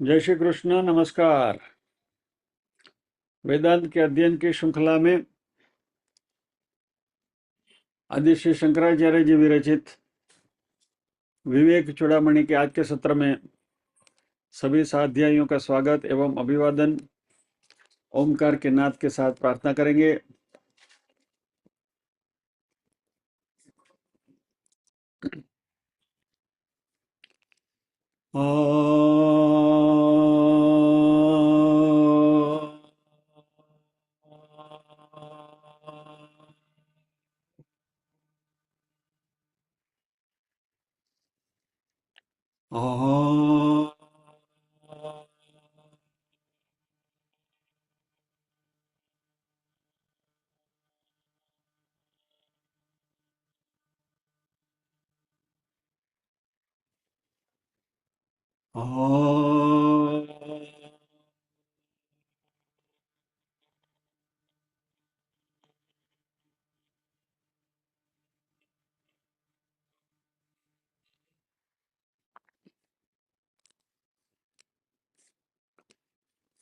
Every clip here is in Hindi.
जय श्री कृष्ण। नमस्कार। वेदांत के अध्ययन की श्रृंखला में आदि श्री शंकराचार्य जी विरचित विवेक चूड़ामणि के आज के सत्र में सभी साध्यायियों का स्वागत एवं अभिवादन ओमकार के नाद के साथ प्रार्थना करेंगे।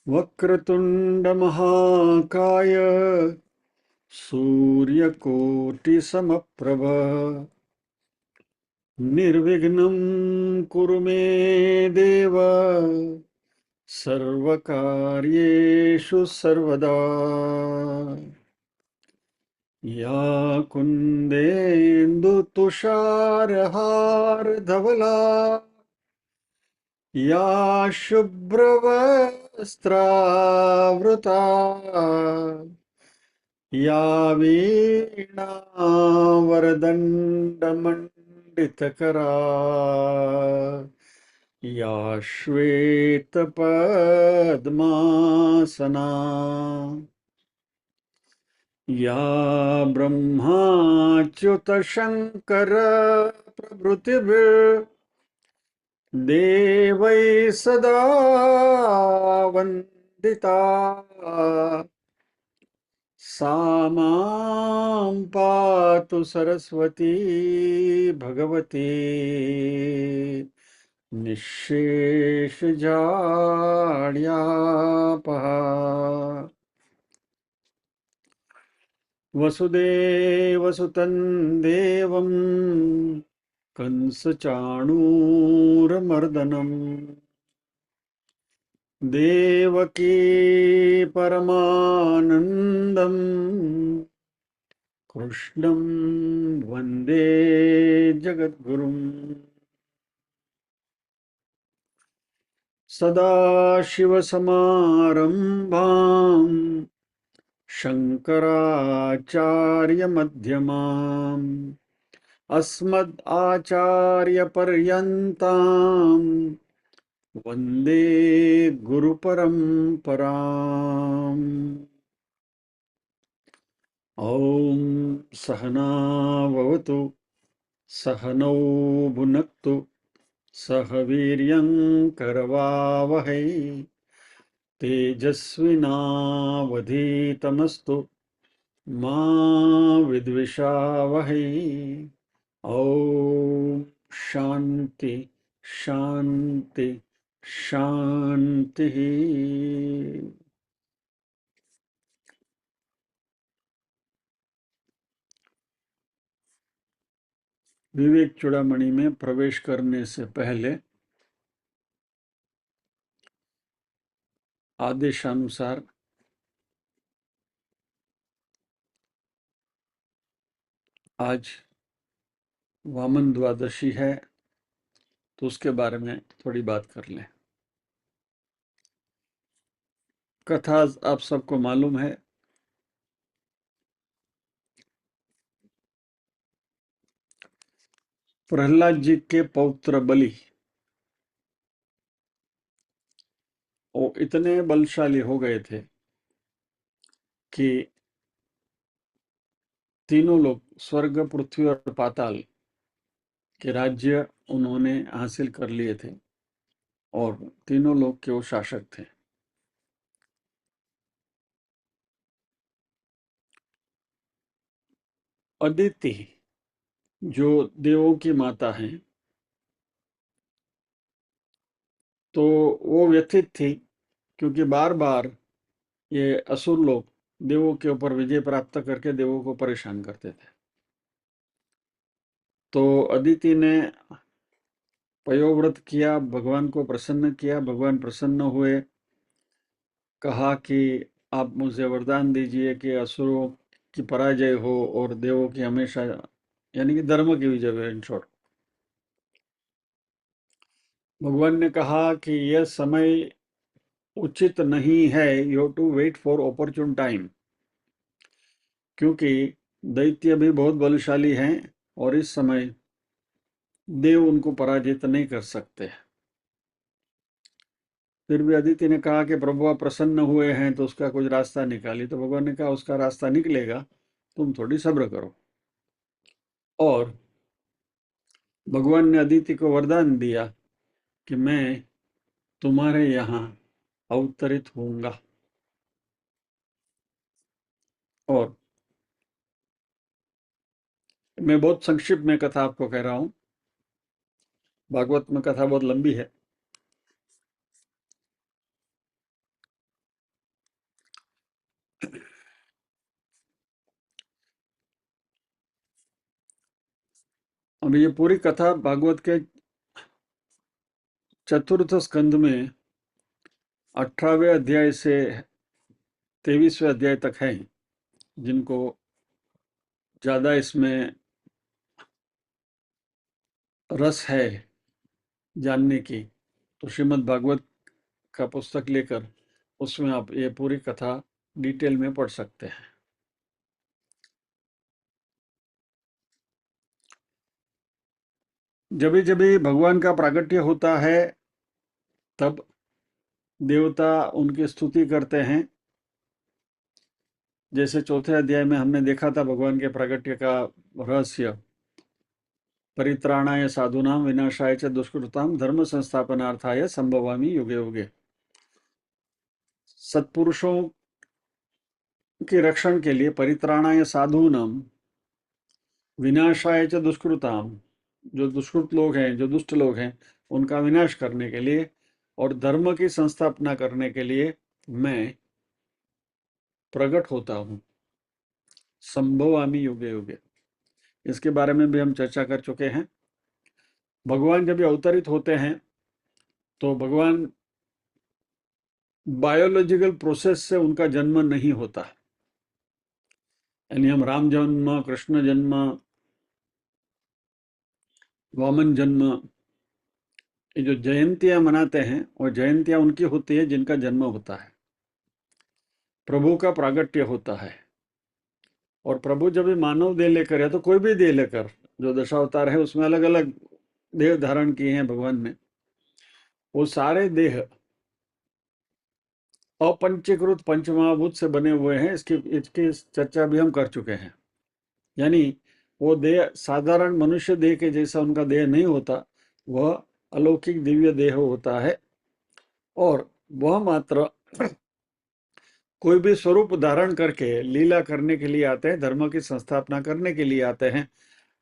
वक्रतुंड महाकाय सूर्यकोटि समप्रभ निर्विघ्नं कुरु मे देव सर्वकार्येषु सर्वदा। या कुन्देन्दु तुषारहारधवला या शुभ्रवस्त्रावृता या वीणावरदण्डमण्डितकरा या श्वेतपद्मासना या ब्रह्माच्युतशङ्कर प्रभृतिभिर्देवैः सदा वन्दिता सा मां पातु सरस्वती भगवती निःशेषजाड्यापहा। वसुदेवसुतं देवं कंसचाणूरमर्दनम् देवकी परमानन्दम् कृष्णं वन्दे जगद्गुरुम्। सदाशिवसमारम्भाम् शङ्कराचार्यमध्यमाम् अस्मदाचार्यपर्यन्ताम् वन्दे गुरुपरम्पराम्। ॐ सहना भवतु सहनौ भुनक्तु सह वीर्यं करवावहै तेजस्विनावधीतमस्तु मा विद्विषावहै। ॐ शान्ति शान्ति शान्तिः। विवेक चूड़ामणि में प्रवेश करने से पहले आदेशानुसार आज वामन द्वादशी है, तो उसके बारे में थोड़ी बात कर लें। कथा आप सबको मालूम है। प्रहलाद जी के पौत्र बलि वो इतने बलशाली हो गए थे कि तीनों लोग स्वर्ग पृथ्वी और पाताल के राज्य उन्होंने हासिल कर लिए थे और तीनों लोग के वो शासक थे। अदिति जो देवों की माता हैं, तो वो व्यथित थी, क्योंकि बार बार ये असुर लोग देवों के ऊपर विजय प्राप्त करके देवों को परेशान करते थे। तो अदिति ने पयोव्रत किया, भगवान को प्रसन्न किया, भगवान प्रसन्न हुए, कहा कि आप मुझे वरदान दीजिए कि असुरों की पराजय हो और देवों की हमेशा, यानी कि धर्म की विजय हो, इन शॉर्ट। भगवान ने कहा कि यह समय उचित नहीं है, you have to wait for opportune time, क्योंकि दैत्य भी बहुत बलशाली हैं और इस समय देव उनको पराजित नहीं कर सकते। फिर भी अदिति ने कहा कि प्रभु आप प्रसन्न हुए हैं तो उसका कुछ रास्ता निकाली। तो भगवान ने कहा उसका रास्ता निकलेगा, तुम थोड़ी सब्र करो। और भगवान ने अदिति को वरदान दिया कि मैं तुम्हारे यहाँ अवतरित होऊंगा। और मैं बहुत संक्षिप्त में कथा आपको कह रहा हूँ, भागवत में कथा बहुत लंबी है। अब ये पूरी कथा भागवत के चतुर्थ स्कंद में 18वें अध्याय से 23वें अध्याय तक है। जिनको ज्यादा इसमें रस है जानने की, तो श्रीमद् भागवत का पुस्तक लेकर उसमें आप ये पूरी कथा डिटेल में पढ़ सकते हैं। जब भी भगवान का प्राकट्य होता है तब देवता उनकी स्तुति करते हैं। जैसे चौथे अध्याय में हमने देखा था भगवान के प्राकट्य का रहस्य, परित्राणाय साधुनाम विनाशाय च दुष्कृताम धर्म संस्थापनार्थाय संभवामि युगे युगे। सत्पुरुषों के रक्षण के लिए, परित्राणाय साधुनाम विनाशाय च दुष्कृताम, जो दुष्कृत लोग हैं, जो दुष्ट लोग हैं, उनका विनाश करने के लिए और धर्म की संस्थापना करने के लिए मैं प्रकट होता हूँ। संभवामि युगे युगे, इसके बारे में भी हम चर्चा कर चुके हैं। भगवान जब अवतरित होते हैं तो भगवान बायोलॉजिकल प्रोसेस से उनका जन्म नहीं होता। यानी हम राम जन्म, कृष्ण जन्म, वामन जन्म, ये जो जयंतियां मनाते हैं, और जयंतियां उनकी होती है जिनका जन्म होता है, प्रभु का प्रागट्य होता है। और प्रभु जब भी मानव देह लेकर, या तो कोई भी देह लेकर, जो दशावतार है उसमें अलग अलग देह धारण किए हैं भगवान ने, वो सारे देह अपंचीकृत पंचमहाभूत से बने हुए हैं। इसकी चर्चा भी हम कर चुके हैं। यानी वो देह साधारण मनुष्य देह के जैसा उनका देह नहीं होता, वह अलौकिक दिव्य देह होता है। और वह मात्र कोई भी स्वरूप धारण करके लीला करने के लिए आते हैं, धर्म की संस्थापना करने के लिए आते हैं।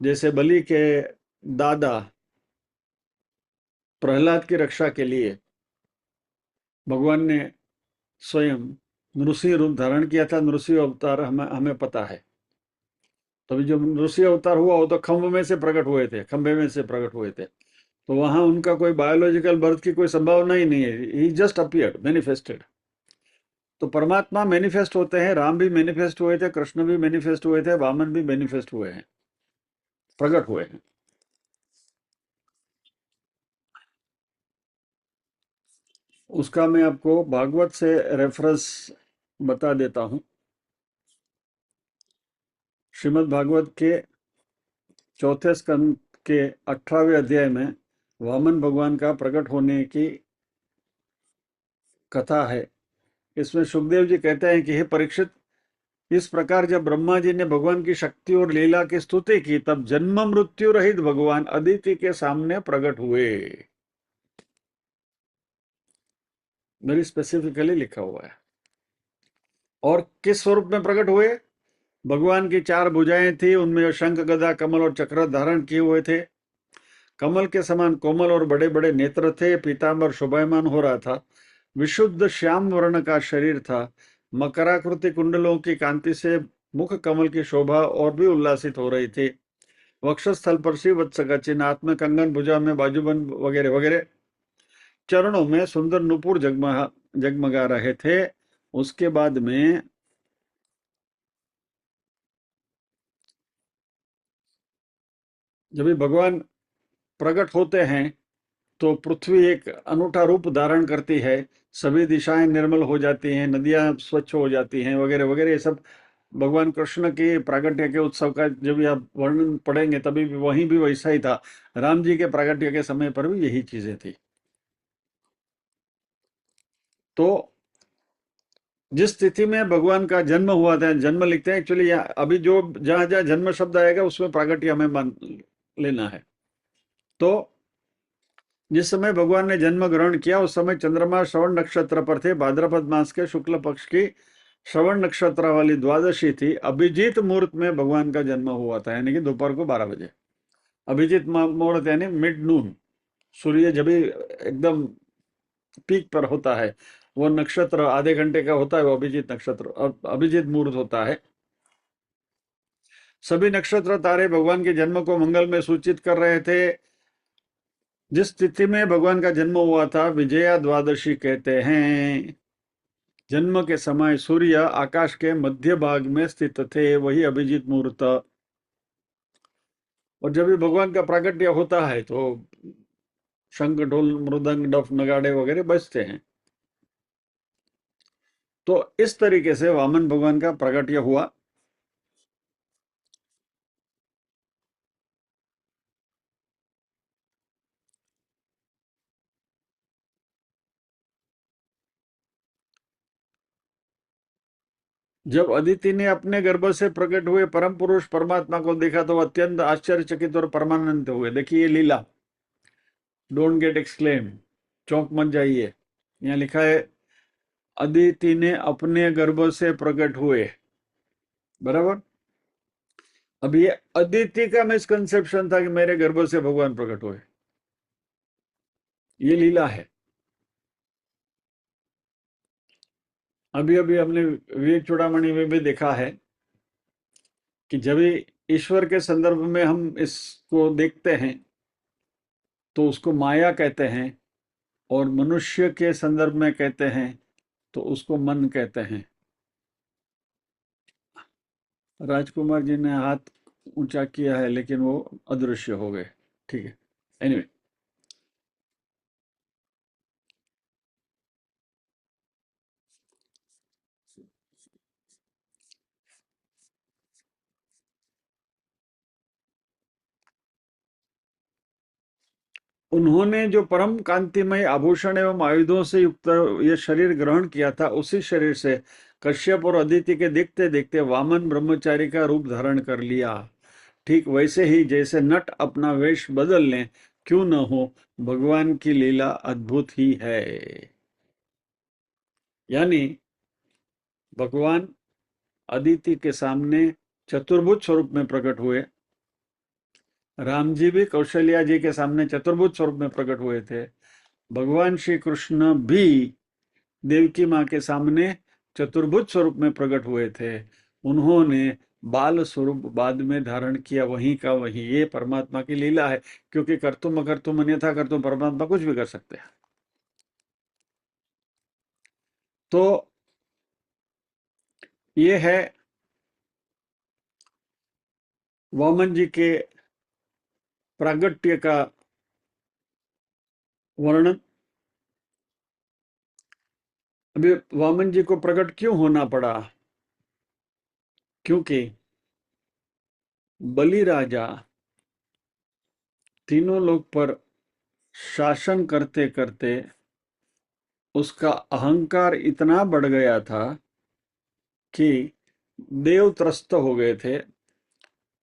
जैसे बलि के दादा प्रहलाद की रक्षा के लिए भगवान ने स्वयं नृसिंह रूप धारण किया था। नृसिंह अवतार हमें पता है। तभी जब नृसिंह अवतार हुआ, हो तो खंभ में से प्रकट हुए थे, खंभे में से प्रकट हुए थे। तो वहां उनका कोई बायोलॉजिकल बर्थ की कोई संभावना ही नहीं है। ही जस्ट अपीयर्ड, मैनिफेस्टेड। तो परमात्मा मैनिफेस्ट होते हैं। राम भी मैनिफेस्ट हुए थे, कृष्ण भी मैनिफेस्ट हुए थे, वामन भी मैनिफेस्ट हुए हैं, प्रकट हुए हैं। उसका मैं आपको भागवत से रेफरेंस बता देता हूं। श्रीमद् भागवत के चौथे स्कंद के 18वें अध्याय में वामन भगवान का प्रकट होने की कथा है। इसमें सुखदेव जी कहते हैं कि हे परीक्षित, इस प्रकार जब ब्रह्मा जी ने भगवान की शक्ति और लीला की स्तुति की, तब जन्म मृत्यु रहित भगवान अदिति के सामने प्रकट हुए। मेरी स्पेसिफिकली लिखा हुआ है। और किस स्वरूप में प्रकट हुए? भगवान की 4 भुजाएं थी, उनमें जो शंख, गदा, कमल और चक्र धारण किए हुए थे। कमल के समान कोमल और बड़े बड़े नेत्र थे। पीतांबर शोभायमान हो रहा था। विशुद्ध श्याम वर्ण का शरीर था। मकराकृति कुंडलों की कांति से मुख कमल की शोभा और भी उल्लासित हो रही थी। वक्षस्थल पर श्री वत्स का चिन्ह, हाथ में कंगन, भुजा में बाजूबंद वगैरह वगैरह। चरणों में सुंदर नुपुर जगमगा रहे थे। उसके बाद में जब भी भगवान प्रकट होते हैं तो पृथ्वी एक अनूठा रूप धारण करती है। सभी दिशाएं निर्मल हो जाती हैं, नदियां स्वच्छ हो जाती हैं वगैरह वगैरह। ये सब भगवान कृष्ण के प्रागट्य के उत्सव का जब भी आप वर्णन पढ़ेंगे तभी भी वहीं भी वैसा ही था। राम जी के प्रागट्य के समय पर भी यही चीजें थी। तो जिस तिथि में भगवान का जन्म हुआ था, जन्म लिखते हैं एक्चुअली, अभी जो जहां जहां जन्म शब्द आएगा उसमें प्रागट्य हमें मान लेना है। तो जिस समय भगवान ने जन्म ग्रहण किया उस समय चंद्रमा श्रवण नक्षत्र पर थे। भाद्रपद मास के शुक्ल पक्ष की श्रवण नक्षत्र वाली द्वादशी थी। अभिजीत मुहूर्त में भगवान का जन्म हुआ था, यानी कि दोपहर को 12 बजे। अभिजीत मुहूर्त यानी मिड नून, सूर्य जब भी एकदम पीक पर होता है, वो नक्षत्र आधे घंटे का होता है, वो अभिजीत नक्षत्र, अभिजीत मुहूर्त होता है। सभी नक्षत्र तारे भगवान के जन्म को मंगल में सूचित कर रहे थे। जिस तिथि में भगवान का जन्म हुआ था विजया द्वादशी कहते हैं। जन्म के समय सूर्य आकाश के मध्य भाग में स्थित थे, वही अभिजीत मुहूर्त। और जब भी भगवान का प्राकट्य होता है तो शंख, ढोल, मृदंग, डफ, नगाड़े वगैरह बजते हैं। तो इस तरीके से वामन भगवान का प्राकट्य हुआ। जब अदिति ने अपने गर्भ से प्रकट हुए परम पुरुष परमात्मा को देखा तो अत्यंत आश्चर्यचकित और परमानंद हुए। देखिए ये लीला, डोंट गेट एक्सक्लेम, चौंक मत जाइए। यहाँ लिखा है अदिति ने अपने गर्भ से प्रकट हुए, बराबर। अब ये अदिति का मिसकंसेप्शन था कि मेरे गर्भ से भगवान प्रकट हुए, ये लीला है। अभी अभी हमने विवेक चूड़ामणि में भी देखा है कि जब ईश्वर के संदर्भ में हम इसको देखते हैं तो उसको माया कहते हैं, और मनुष्य के संदर्भ में कहते हैं तो उसको मन कहते हैं। राजकुमार जी ने हाथ ऊंचा किया है लेकिन वो अदृश्य हो गए, ठीक है। एनीवे, उन्होंने जो परम कांतिमय आभूषण एवं आयुधों से युक्त ये शरीर ग्रहण किया था, उसी शरीर से कश्यप और अदिति के देखते देखते वामन ब्रह्मचारी का रूप धारण कर लिया। ठीक वैसे ही जैसे नट अपना वेश बदल लें, क्यों न हो, भगवान की लीला अद्भुत ही है। यानी भगवान अदिति के सामने चतुर्भुज स्वरूप में प्रकट हुए। राम जी भी कौशल्या जी के सामने चतुर्भुज स्वरूप में प्रकट हुए थे। भगवान श्री कृष्ण भी देवकी माँ के सामने चतुर्भुज स्वरूप में प्रकट हुए थे। उन्होंने बाल स्वरूप बाद में धारण किया, वहीं का वहीं। ये परमात्मा की लीला है, क्योंकि कर्तुम अकर्तुम अन्यथा कर्तुम, परमात्मा कुछ भी कर सकते हैं। तो ये है वामन जी के प्रागट्य का वर्णन। अभी वामन जी को प्रकट क्यों होना पड़ा? क्योंकि बलि राजा तीनों लोक पर शासन करते करते उसका अहंकार इतना बढ़ गया था कि देव त्रस्त हो गए थे।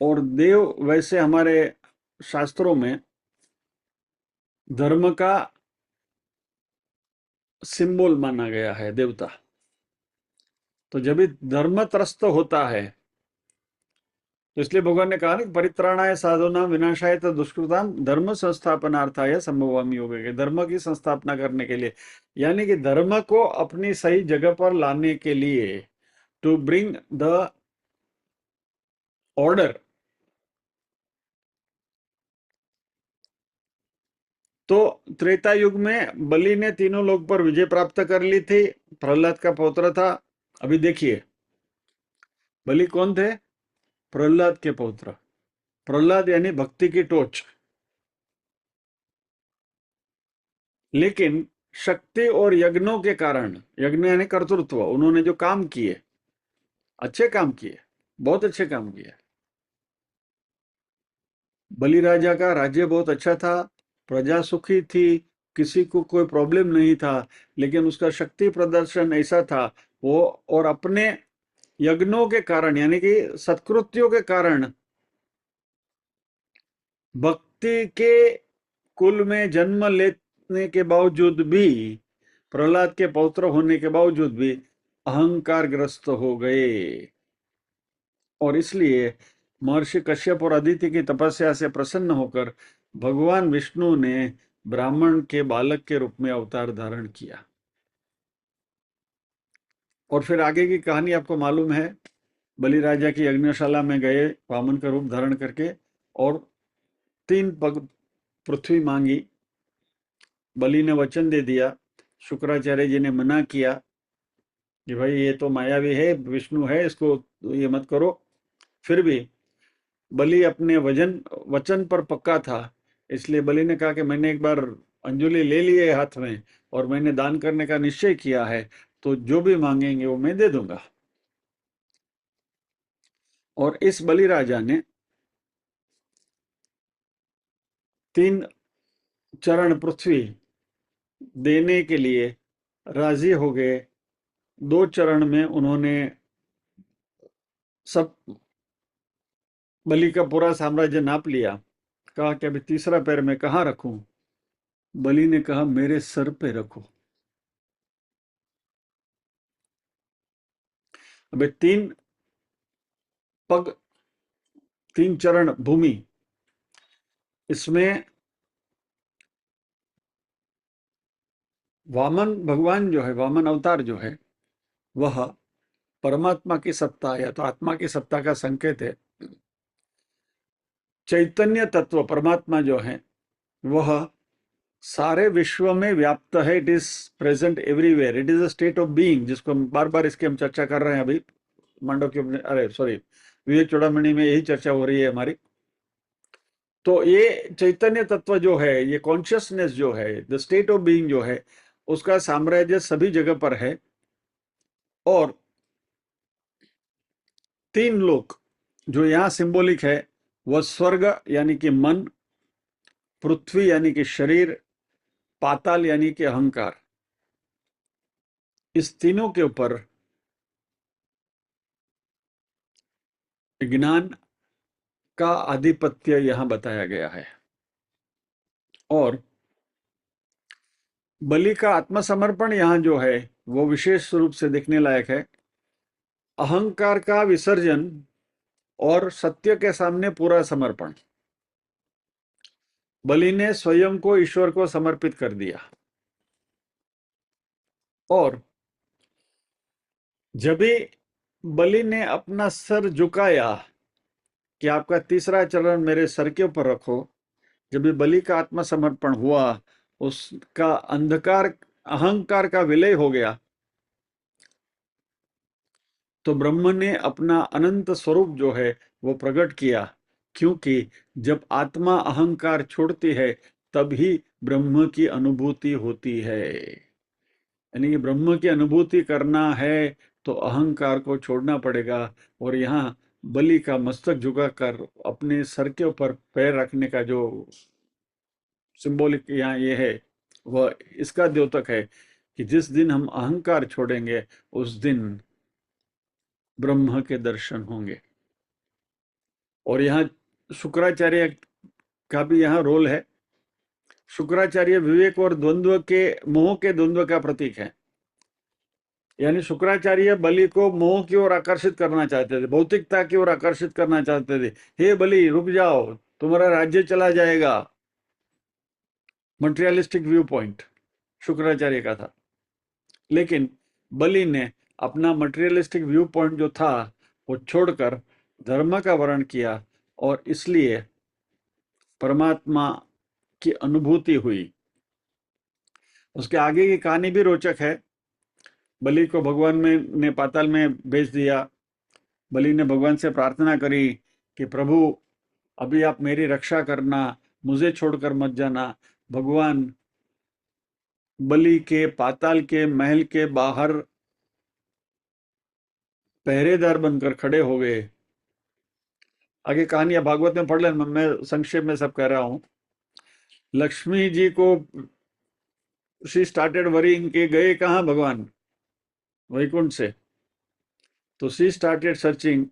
और देव वैसे हमारे शास्त्रों में धर्म का सिंबल माना गया है, देवता। तो जब भी धर्म त्रस्त होता है तो इसलिए भगवान ने कहा ना, परित्राणाय साधूनां विनाशाय च दुष्कृतां धर्म संस्थापनार्थाय संभवामि योगे, के धर्म की संस्थापना करने के लिए, यानी कि धर्म को अपनी सही जगह पर लाने के लिए, टू ब्रिंग द ऑर्डर। तो त्रेता युग में बलि ने तीनों लोक पर विजय प्राप्त कर ली थी, प्रहलाद का पौत्र था। अभी देखिए, बलि कौन थे? प्रहलाद के पौत्र। प्रहलाद यानी भक्ति की टोच। लेकिन शक्ति और यज्ञों के कारण, यज्ञ यानी कर्तृत्व, उन्होंने जो काम किए, अच्छे काम किए, बहुत अच्छे काम किए। बलि राजा का राज्य बहुत अच्छा था, प्रजा सुखी थी, किसी को कोई प्रॉब्लम नहीं था, लेकिन उसका शक्ति प्रदर्शन ऐसा था, वो और अपने यज्ञों के कारण यानी कि सत्कृत्यों के कारण, भक्ति के कुल में जन्म लेने के बावजूद भी, प्रहलाद के पौत्र होने के बावजूद भी अहंकार ग्रस्त हो गए। और इसलिए महर्षि कश्यप और अदिति की तपस्या से प्रसन्न होकर भगवान विष्णु ने ब्राह्मण के बालक के रूप में अवतार धारण किया। और फिर आगे की कहानी आपको मालूम है। बलि राजा की यज्ञशाला में गए वामन का रूप धारण करके, और 3 पग पृथ्वी मांगी। बलि ने वचन दे दिया, शुक्राचार्य जी ने मना किया कि भाई ये तो मायावी है, विष्णु है, इसको ये मत करो। फिर भी बलि अपने वचन पर पक्का था, इसलिए बलि ने कहा कि मैंने एक बार अंजलि ले ली है हाथ में, और मैंने दान करने का निश्चय किया है, तो जो भी मांगेंगे वो मैं दे दूंगा। और इस बलि राजा ने 3 चरण पृथ्वी देने के लिए राजी हो गए। 2 चरण में उन्होंने सब बलि का पूरा साम्राज्य नाप लिया। कहा कि अभी तीसरा पैर मैं कहाँ रखूं? बलि ने कहा मेरे सर पे रखो। अबे 3 पग, 3 चरण भूमि, इसमें वामन भगवान जो है, वामन अवतार जो है, वह परमात्मा की सत्ता या तो आत्मा की सत्ता का संकेत है। चैतन्य तत्व परमात्मा जो है, वह सारे विश्व में व्याप्त है। It is present everywhere, it is a state of being, जिसको हम बार बार इसकी हम चर्चा कर रहे हैं। अभी मांडव के, अरे सॉरी, विवेक चूड़ामणि में यही चर्चा हो रही है हमारी। तो ये चैतन्य तत्व जो है, ये कॉन्शियसनेस जो है, द स्टेट ऑफ बीइंग जो है, उसका साम्राज्य सभी जगह पर है। और 3 लोक जो यहाँ सिंबॉलिक है, वह स्वर्ग यानी कि मन, पृथ्वी यानी कि शरीर, पाताल यानी कि अहंकार, इस तीनों के ऊपर ज्ञान का आधिपत्य यहाँ बताया गया है। और बलि का आत्मसमर्पण यहाँ जो है, वो विशेष रूप से देखने लायक है। अहंकार का विसर्जन और सत्य के सामने पूरा समर्पण। बलि ने स्वयं को ईश्वर को समर्पित कर दिया। और जब भी बलि ने अपना सर झुकाया कि आपका तीसरा चरण मेरे सर के ऊपर रखो, जब भी बलि का आत्मसमर्पण हुआ, उसका अंधकार, अहंकार का विलय हो गया, तो ब्रह्म ने अपना अनंत स्वरूप जो है वो प्रकट किया। क्योंकि जब आत्मा अहंकार छोड़ती है, तभी ब्रह्म की अनुभूति होती है। यानी कि ब्रह्म की अनुभूति करना है तो अहंकार को छोड़ना पड़ेगा। और यहाँ बलि का मस्तक झुकाकर अपने सर के ऊपर पैर रखने का जो सिंबॉलिक यहाँ ये है, वह इसका द्योतक है कि जिस दिन हम अहंकार छोड़ेंगे, उस दिन ब्रह्म के दर्शन होंगे। और यहाँ शुक्राचार्य का भी यहाँ रोल है। शुक्राचार्य विवेक और द्वंद्व के, मोह के द्वंद्व का प्रतीक है। यानी शुक्राचार्य बलि को मोह की ओर आकर्षित करना चाहते थे, भौतिकता की ओर आकर्षित करना चाहते थे। हे बलि रुक जाओ, तुम्हारा राज्य चला जाएगा। मटेरियलिस्टिक व्यू पॉइंट शुक्राचार्य का था। लेकिन बलि ने अपना मटेरियलिस्टिक व्यू पॉइंट जो था वो छोड़कर धर्म का वर्ण किया, और इसलिए परमात्मा की अनुभूति हुई। उसके आगे की कहानी भी रोचक है। बलि को भगवान ने पाताल में भेज दिया। बलि ने भगवान से प्रार्थना करी कि प्रभु अभी आप मेरी रक्षा करना, मुझे छोड़कर मत जाना। भगवान बलि के पाताल के महल के बाहर पहरेदार बनकर खड़े हो गए। आगे कहानी आप भागवत में पढ़ लेना, मैं संक्षेप में सब कह रहा हूं। लक्ष्मी जी को शी स्टार्टेड वरीइंग के गए कहाँ भगवान, वैकुंठ से। तो शी स्टार्टेड सर्चिंग,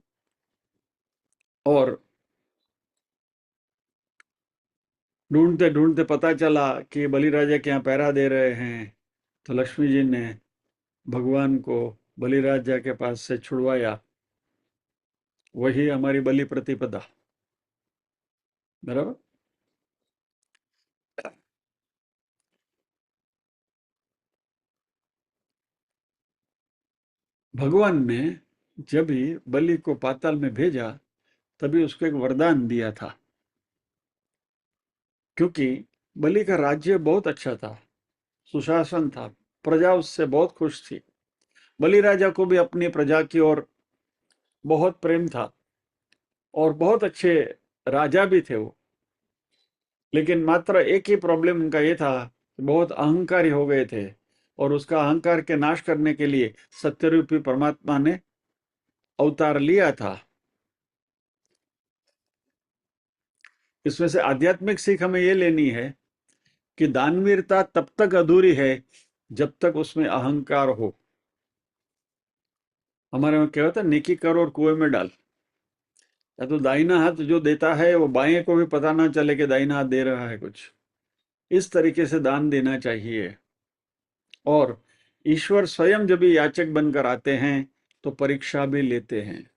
और ढूंढते ढूंढते पता चला कि बलि राजा के यहाँ पहरा दे रहे हैं। तो लक्ष्मी जी ने भगवान को बलि राजा के पास से छुड़वाया। वही हमारी बलि प्रतिपदा, बराबर। भगवान ने जब भी बलि को पाताल में भेजा तभी उसको एक वरदान दिया था, क्योंकि बलि का राज्य बहुत अच्छा था, सुशासन था, प्रजा उससे बहुत खुश थी। बलि राजा को भी अपनी प्रजा की ओर बहुत प्रेम था, और बहुत अच्छे राजा भी थे वो। लेकिन मात्र एक ही प्रॉब्लम उनका ये था कि बहुत अहंकारी हो गए थे, और उसका अहंकार के नाश करने के लिए सत्यरूपी परमात्मा ने अवतार लिया था। इसमें से आध्यात्मिक सीख हमें ये लेनी है कि दानवीरता तब तक अधूरी है जब तक उसमें अहंकार हो। हमारे में क्या होता है, नेकी कर और कुएं में डाल। या तो दाहिना हाथ जो देता है वो बाएं को भी पता ना चले कि दाहिना हाथ दे रहा है कुछ। इस तरीके से दान देना चाहिए। और ईश्वर स्वयं जब भी याचक बनकर आते हैं तो परीक्षा भी लेते हैं।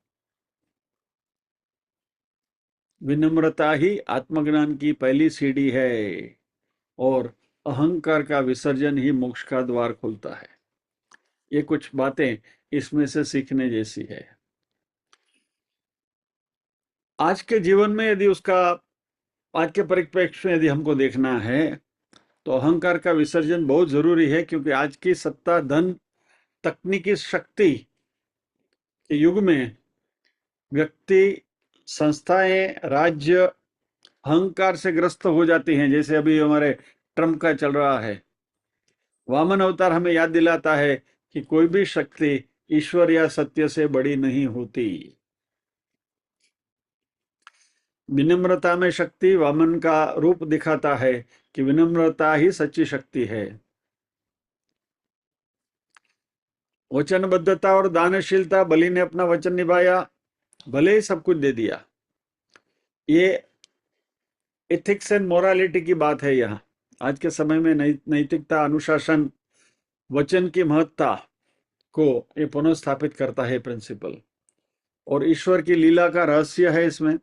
विनम्रता ही आत्मज्ञान की पहली सीढ़ी है, और अहंकार का विसर्जन ही मोक्ष का द्वार खोलता है। ये कुछ बातें इसमें से सीखने जैसी है। आज के जीवन में यदि उसका, आज के परिप्रेक्ष्य में यदि हमको देखना है तो अहंकार का विसर्जन बहुत जरूरी है, क्योंकि आज की सत्ता, धन, तकनीकी शक्ति के युग में व्यक्ति, संस्थाएं, राज्य अहंकार से ग्रस्त हो जाती हैं। जैसे अभी हमारे ट्रम्प का चल रहा है। वामन अवतार हमें याद दिलाता है कि कोई भी शक्ति ईश्वर या सत्य से बड़ी नहीं होती। विनम्रता में शक्ति वामन का रूप दिखाता है कि विनम्रता ही सच्ची शक्ति है। वचनबद्धता और दानशीलता, बलि ने अपना वचन निभाया, भले ही सब कुछ दे दिया। ये एथिक्स एंड मोरालिटी की बात है। यहाँ आज के समय में नैतिकता, अनुशासन, वचन की महत्ता को ये पुनर्स्थापित करता है प्रिंसिपल। और ईश्वर की लीला का रहस्य है इसमें।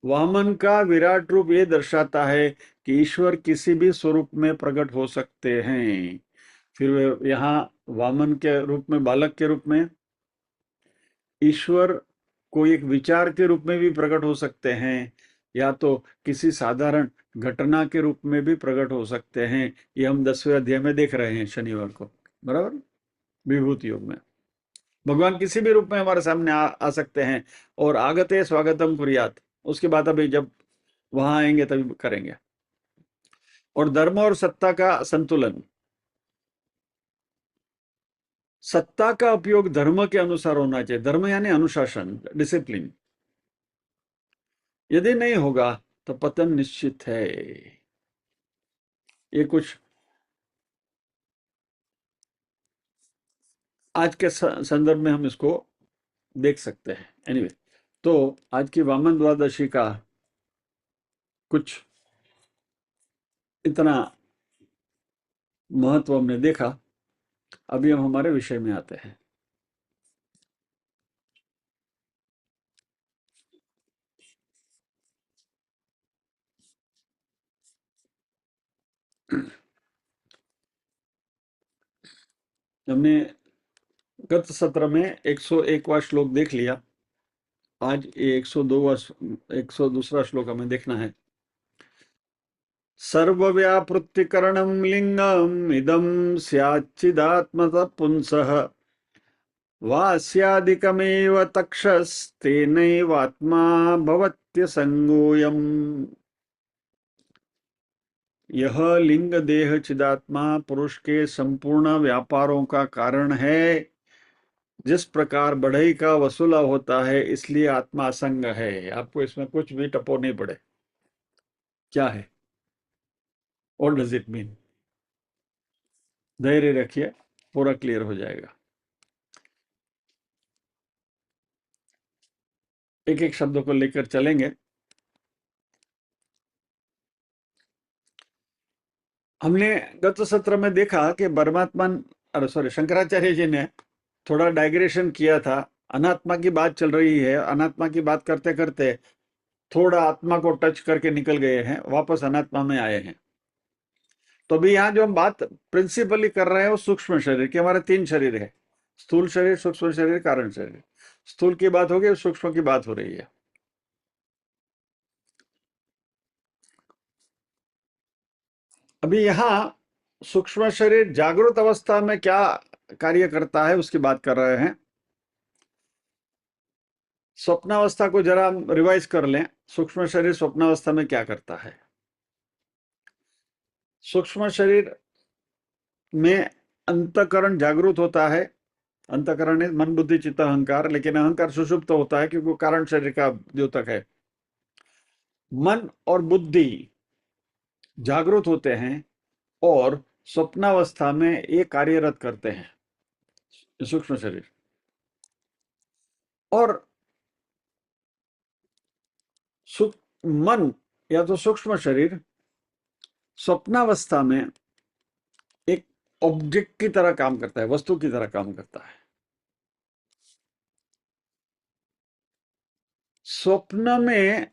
वामन का विराट रूप ये दर्शाता है कि ईश्वर किसी भी स्वरूप में प्रकट हो सकते हैं। फिर वे यहाँ वामन के रूप में, बालक के रूप में, ईश्वर को एक विचार के रूप में भी प्रकट हो सकते हैं, या तो किसी साधारण घटना के रूप में भी प्रकट हो सकते हैं। ये हम 10वें अध्याय में देख रहे हैं शनिवार को, बराबर। विभूति योग में भगवान किसी भी रूप में हमारे सामने आ सकते हैं। और आगते स्वागतम कुर्यात, उसके बाद अभी जब वहां आएंगे तभी करेंगे। और धर्म और सत्ता का संतुलन, सत्ता का उपयोग धर्म के अनुसार होना चाहिए। धर्म यानी अनुशासन, डिसिप्लिन। यदि नहीं होगा तो पतन निश्चित है। ये कुछ आज के संदर्भ में हम इसको देख सकते हैं। एनीवे, तो आज की वामन द्वादशी का कुछ इतना महत्व हमने देखा। अभी हम हमारे विषय में आते हैं। हमने गत सत्र में 101वां श्लोक देख लिया। आज ये 102वां श्लोक हमें देखना है। सर्वव्यापृत्तिकरणं लिंगम इदं स्याच्चिदात्मतः पुंसः वास्यादिकमेव तक्षस्तेनैवात्मा भवत्यसंगोऽयम्। यह लिंग देह चिदात्मा पुरुष के संपूर्ण व्यापारों का कारण है। जिस प्रकार बढ़ई का वसूला होता है, इसलिए आत्मा असंग है। आपको इसमें कुछ भी टपो नहीं पड़े। क्या है? What does it mean? धैर्य रखिए, पूरा क्लियर हो जाएगा। एक एक शब्दों को लेकर चलेंगे। हमने गत सत्र में देखा कि परमात्मा, अरे सॉरी, शंकराचार्य जी ने थोड़ा डाइग्रेशन किया था। अनात्मा की बात चल रही है, अनात्मा की बात करते करते थोड़ा आत्मा को टच करके निकल गए हैं, वापस अनात्मा में आए हैं। तो अभी यहाँ जो हम बात प्रिंसिपली कर रहे हैं वो सूक्ष्म शरीर के। हमारे 3 शरीर है, स्थूल शरीर, सूक्ष्म शरीर, कारण शरीर। स्थूल की बात हो गई, सूक्ष्म की बात हो रही है। अभी यहाँ सूक्ष्म शरीर जागृत अवस्था में क्या कार्य करता है उसकी बात कर रहे हैं। स्वप्नावस्था को जरा रिवाइज कर लें। सूक्ष्म शरीर स्वप्नावस्था में क्या करता है? सूक्ष्म शरीर में अंतःकरण जागृत होता है। अंतःकरण है मन बुद्धि चित्त अहंकार, लेकिन अहंकार सुषुप्त होता है क्योंकि वो कारण शरीर का द्योतक है। मन और बुद्धि जागृत होते हैं और स्वप्नावस्था में ये कार्यरत करते हैं सूक्ष्म शरीर। और मन या तो सूक्ष्म शरीर स्वप्नावस्था में एक ऑब्जेक्ट की तरह काम करता है, वस्तु की तरह काम करता है। स्वप्न में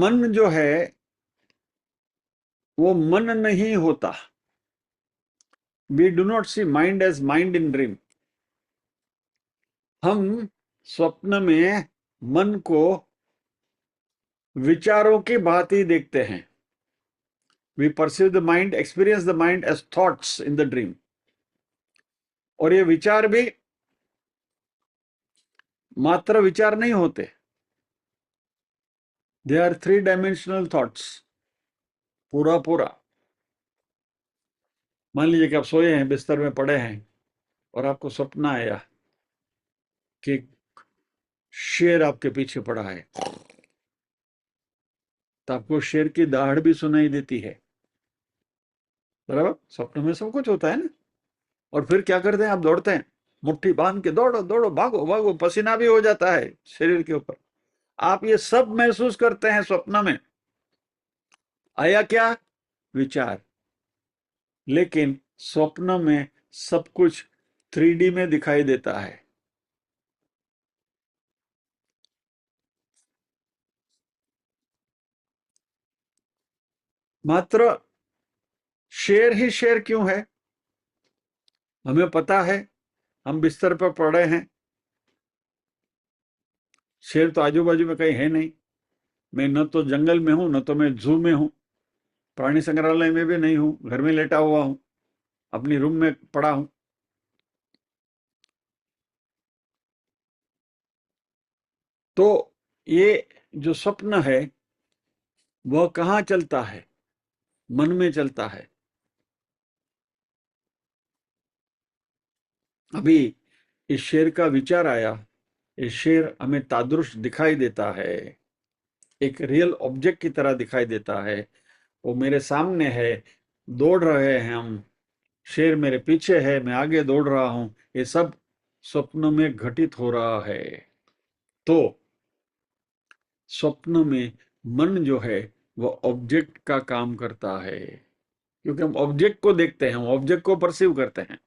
मन जो है वो मन नहीं होता। We do not see mind as mind in dream. हम स्वप्न में मन को विचारों की भांति देखते हैं। We perceive the mind, experience the mind as thoughts in the dream. और ये विचार भी मात्र विचार नहीं होते, दे आर 3 डायमेंशनल थॉट्स। पूरा पूरा मान लीजिए कि आप सोए हैं, बिस्तर में पड़े हैं और आपको सपना आया कि शेर आपके पीछे पड़ा है, तो आपको शेर की दहाड़ भी सुनाई देती है। बराबर, स्वप्न में सब कुछ होता है ना। और फिर क्या करते हैं? आप दौड़ते हैं, मुट्ठी बांध के दौड़ो दौड़ो, भागो भागो, पसीना भी हो जाता है शरीर के ऊपर। आप ये सब महसूस करते हैं स्वप्न में। आया क्या? विचार। लेकिन स्वप्न में सब कुछ 3D में दिखाई देता है। मात्र शेर ही शेर क्यों है? हमें पता है, हम बिस्तर पर पड़े हैं, शेर तो आजू बाजू में कहीं है नहीं। मैं न तो जंगल में हूं, न तो मैं जू में हूं, प्राणी संग्रहालय में भी नहीं हूं, घर में लेटा हुआ हूं, अपनी रूम में पड़ा हूं। तो ये जो स्वप्न है वह कहाँ चलता है? मन में चलता है। अभी इस शेर का विचार आया, ये शेर हमें तादृश दिखाई देता है, एक रियल ऑब्जेक्ट की तरह दिखाई देता है। वो मेरे सामने है, दौड़ रहे हैं हम, शेर मेरे पीछे है, मैं आगे दौड़ रहा हूं। ये सब स्वप्न में घटित हो रहा है। तो स्वप्न में मन जो है वह ऑब्जेक्ट का काम करता है, क्योंकि हम ऑब्जेक्ट को देखते हैं, ऑब्जेक्ट को परसीव करते हैं।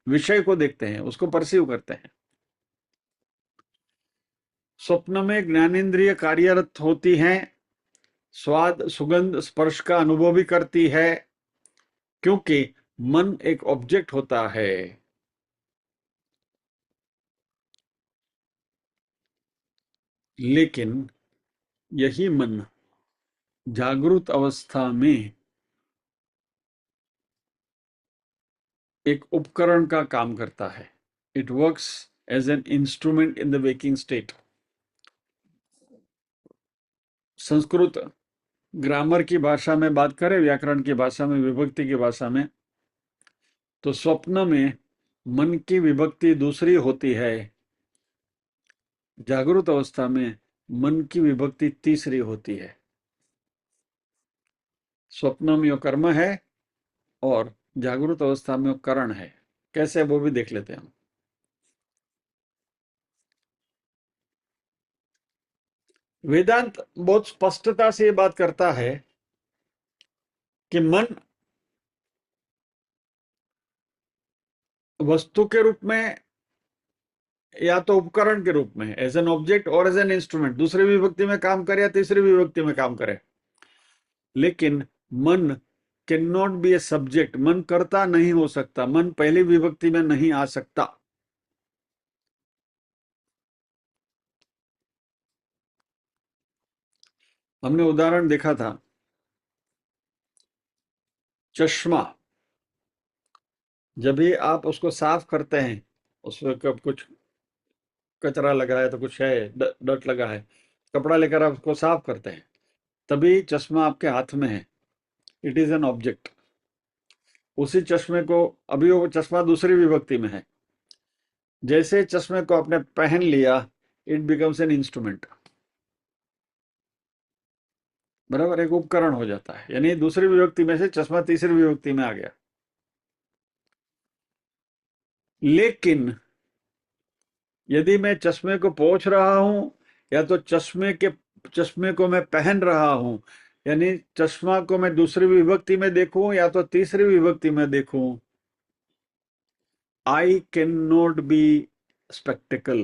विषय को देखते हैं, उसको परसीव करते हैं। स्वप्न में ज्ञानेंद्रिय कार्यरत होती हैं, स्वाद सुगंध स्पर्श का अनुभव भी करती है, क्योंकि मन एक ऑब्जेक्ट होता है। लेकिन यही मन जागृत अवस्था में एक उपकरण का काम करता है। It works as an instrument in the waking state. Sanskrit grammar की भाषा में बात करें, व्याकरण की भाषा में, विभक्ति की भाषा में, तो स्वप्न में मन की विभक्ति दूसरी होती है, जागृत अवस्था में मन की विभक्ति तीसरी होती है। स्वप्न में वो कर्म है और जागृत अवस्था में वो करण है। कैसे, वो भी देख लेते हैं हम। वेदांत बहुत स्पष्टता से ये बात करता है कि मन वस्तु के रूप में या तो उपकरण के रूप में, एज एन ऑब्जेक्ट और एज एन इंस्ट्रूमेंट, दूसरी विभक्ति में काम करे या तीसरी विभक्ति में काम करे, लेकिन मन can not be a subject. मन कर्ता नहीं हो सकता, मन पहली विभक्ति में नहीं आ सकता। हमने उदाहरण देखा था, चश्मा, जब भी आप उसको साफ करते हैं, उसमें कब कुछ कचरा लगा है तो कुछ है, डट लगा है, कपड़ा लेकर आप उसको साफ करते हैं, तभी चश्मा आपके हाथ में है। It is an object. उसी चश्मे को, अभी वो चश्मा दूसरी विभक्ति में है, जैसे चश्मे को आपने पहन लिया, इट बिकम्स एन इंस्ट्रूमेंट। बराबर, एक उपकरण हो जाता है, यानी दूसरी विभक्ति में से चश्मा तीसरी विभक्ति में आ गया। लेकिन यदि मैं चश्मे को पोंछ रहा हूं, या तो चश्मे को मैं पहन रहा हूं, यानी चश्मा को मैं दूसरी विभक्ति में देखूं या तो तीसरी विभक्ति में देखूं, I can not be spectacled.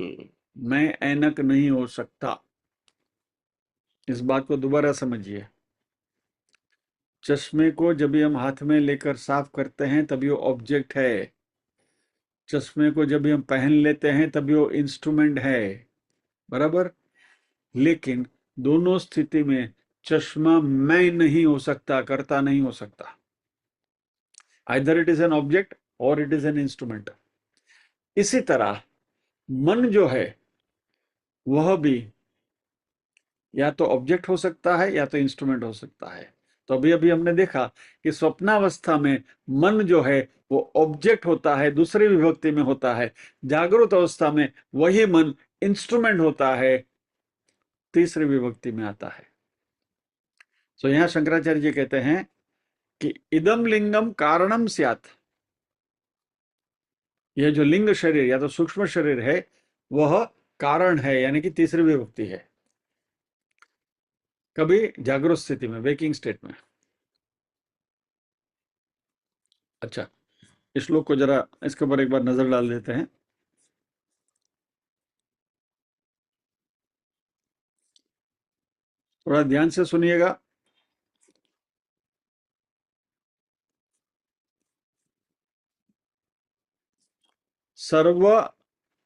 मैं ऐनक नहीं हो सकता। इस बात को दोबारा समझिए। चश्मे को जब भी हम हाथ में लेकर साफ करते हैं तभी वो ऑब्जेक्ट है। चश्मे को जब भी हम पहन लेते हैं तभी वो इंस्ट्रूमेंट है। बराबर। लेकिन दोनों स्थिति में चश्मा मैं नहीं हो सकता, कर्ता नहीं हो सकता। Either it is an object और इट इज एन इंस्ट्रूमेंट। इसी तरह मन जो है वह भी या तो ऑब्जेक्ट हो सकता है या तो इंस्ट्रूमेंट हो सकता है। तो अभी अभी हमने देखा कि स्वप्नावस्था में मन जो है वो ऑब्जेक्ट होता है, दूसरी विभक्ति में होता है। जागृत अवस्था में वही मन इंस्ट्रूमेंट होता है, तीसरी विभक्ति में आता है। तो यहां शंकराचार्य जी कहते हैं कि इदम लिंगम कारणम स्यात्। यह जो लिंग शरीर या तो सूक्ष्म शरीर है वह कारण है, यानी कि तीसरी विभक्ति है, कभी जागृत स्थिति में, वेकिंग स्टेट में। अच्छा, इस श्लोक को जरा इसके ऊपर एक बार नजर डाल देते हैं। थोड़ा ध्यान से सुनिएगा। सर्व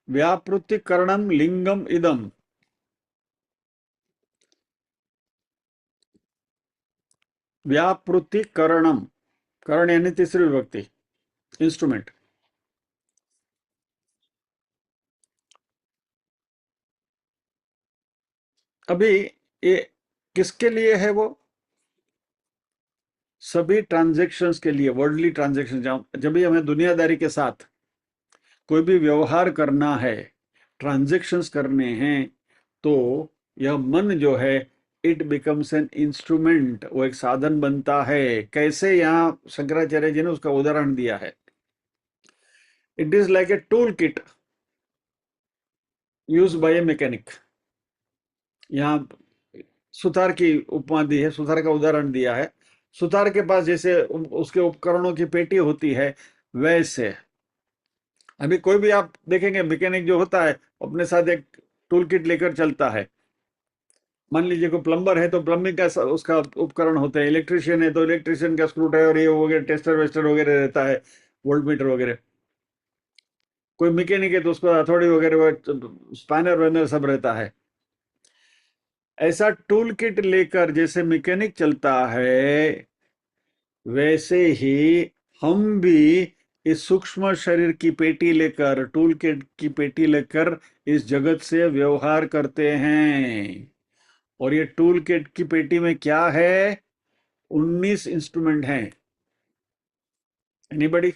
व्यापृतिकरणम लिंगम इदम। व्यापृतिकरणम, करण यानी तीसरी विभक्ति, इंस्ट्रूमेंट। अभी ये किसके लिए है? वो सभी ट्रांजैक्शंस के लिए, वर्ल्डली ट्रांजैक्शन। जब भी हमें दुनियादारी के साथ कोई भी व्यवहार करना है, ट्रांजैक्शंस करने हैं, तो यह मन जो है इट बिकम्स एन इंस्ट्रूमेंट, वो एक साधन बनता है। कैसे? यहां शंकराचार्य जी ने उसका उदाहरण दिया है। It is like a tool kit use by A mechanic. यहाँ सुतार की उपमा दी है, सुतार का उदाहरण दिया है। सुतार के पास जैसे उसके उपकरणों की पेटी होती है, वैसे अभी कोई भी आप देखेंगे मैकेनिक जो होता है अपने साथ एक टूल किट लेकर चलता है। मान लीजिए कोई प्लम्बर है तो प्लम्बिंग का उसका उपकरण होते हैं, इलेक्ट्रिशियन है तो इलेक्ट्रिशियन का स्क्रू ड्राइवर ये वगैरह टेस्टर वेस्टर वगैरह रहता है, वोल्ट मीटर वगैरह। कोई मैकेनिक है तो उसको हथौड़ी वगैरह स्पैनर वैनर सब रहता है। ऐसा टूल किट लेकर जैसे मैकेनिक चलता है वैसे ही हम भी इस सूक्ष्म शरीर की पेटी लेकर, टूल किट की पेटी लेकर इस जगत से व्यवहार करते हैं। और ये टूल किट की पेटी में क्या है? 19 इंस्ट्रूमेंट हैं। एनीबडी?